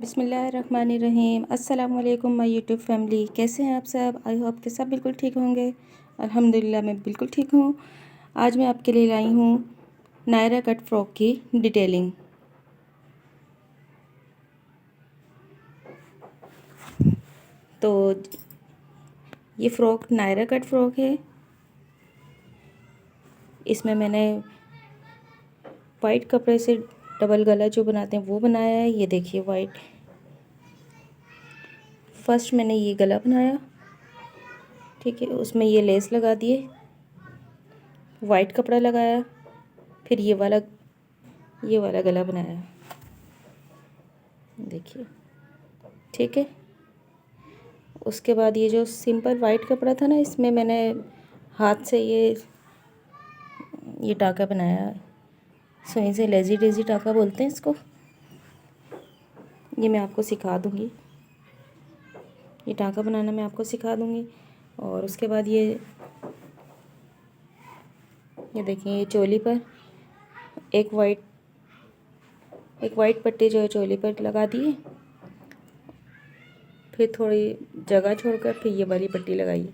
बिस्मिल्लाहिर्रहमानिर्रहीम। अस्सलाम वालेकुम माय यूट्यूब फैमिली। कैसे हैं आप सब? आई होप कि सब बिल्कुल ठीक होंगे। अल्हम्दुलिल्लाह मैं बिल्कुल ठीक हूँ। आज मैं आपके लिए लाई हूँ नायरा कट फ्रॉक की डिटेलिंग। तो ये फ़्रॉक नायरा कट फ्रॉक है। इसमें मैंने वाइट कपड़े से डबल गला जो बनाते हैं वो बनाया है। ये देखिए वाइट, फर्स्ट मैंने ये गला बनाया, ठीक है। उसमें ये लेस लगा दिए, वाइट कपड़ा लगाया, फिर ये वाला गला बनाया, देखिए, ठीक है। उसके बाद ये जो सिंपल वाइट कपड़ा था ना, इसमें मैंने हाथ से ये टाका बनाया, सुई से लेजी डेजी टाका बोलते हैं इसको। ये मैं आपको सिखा दूँगी, ये टाका बनाना मैं आपको सिखा दूँगी। और उसके बाद ये देखिए, ये चोली पर एक वाइट पट्टी जो है चोली पर लगा दिए, फिर थोड़ी जगह छोड़कर फिर ये वाली पट्टी लगाई।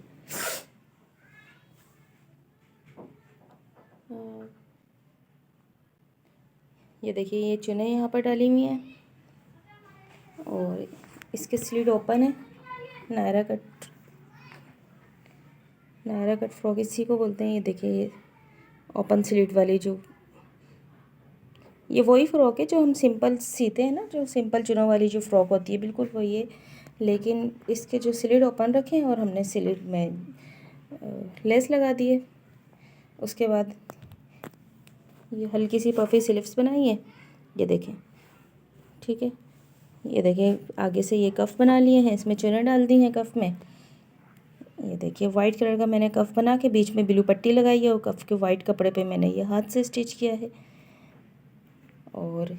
ये देखिए, ये चुने यहाँ पर डाली हुई हैं और इसके स्लीट ओपन है। नायरा कट फ्रॉक इसी को बोलते हैं। ये देखिए, ये ओपन स्लीट वाली ये वही फ़्रॉक है जो हम सिंपल सीते हैं ना, जो सिंपल चुनों वाली जो फ़्रॉक होती है, बिल्कुल वही है। लेकिन इसके जो स्लीट ओपन रखे हैं और हमने स्लीट में लेस लगा दिए। उसके बाद ये हल्की सी पफ़ी स्लीव्स बनाई है, ये देखें, ठीक है। ये देखिए, आगे से ये कफ़ बना लिए हैं, इसमें चुनें डाल दी हैं कफ़ में। ये देखिए, वाइट कलर का मैंने कफ़ बना के बीच में ब्लू पट्टी लगाई है और कफ़ के वाइट कपड़े पे मैंने ये हाथ से स्टिच किया है। और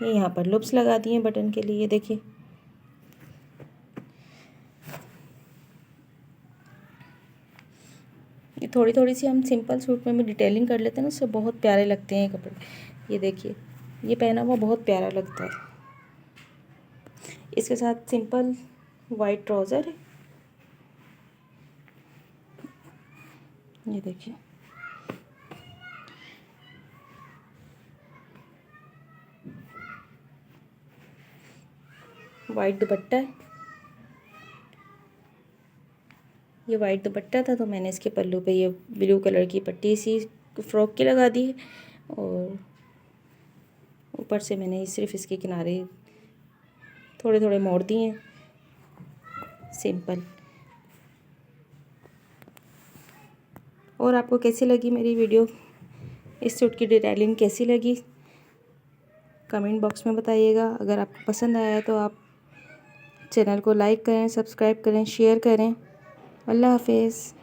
ये यहाँ पर लूप्स लगा दिए हैं बटन के लिए, ये देखिए। ये थोड़ी थोड़ी सी हम सिंपल सूट में भी डिटेलिंग कर लेते हैं ना, उससे बहुत प्यारे लगते हैं ये कपड़े। ये देखिए, ये पहना हुआ बहुत प्यारा लगता है। इसके साथ सिंपल वाइट ट्राउज़र है, ये देखिए। वाइट दुपट्टा है, ये वाइट दुपट्टा था तो मैंने इसके पल्लू पे ये ब्लू कलर की पट्टी इसी फ्रॉक की लगा दी है। और ऊपर से मैंने सिर्फ इसके किनारे थोड़े थोड़े मोड़ दिए हैं, सिंपल। और आपको कैसी लगी मेरी वीडियो, इस सूट की डिटेलिंग कैसी लगी, कमेंट बॉक्स में बताइएगा। अगर आपको पसंद आया तो आप चैनल को लाइक करें, सब्सक्राइब करें, शेयर करें। अल्लाह हाफिज़।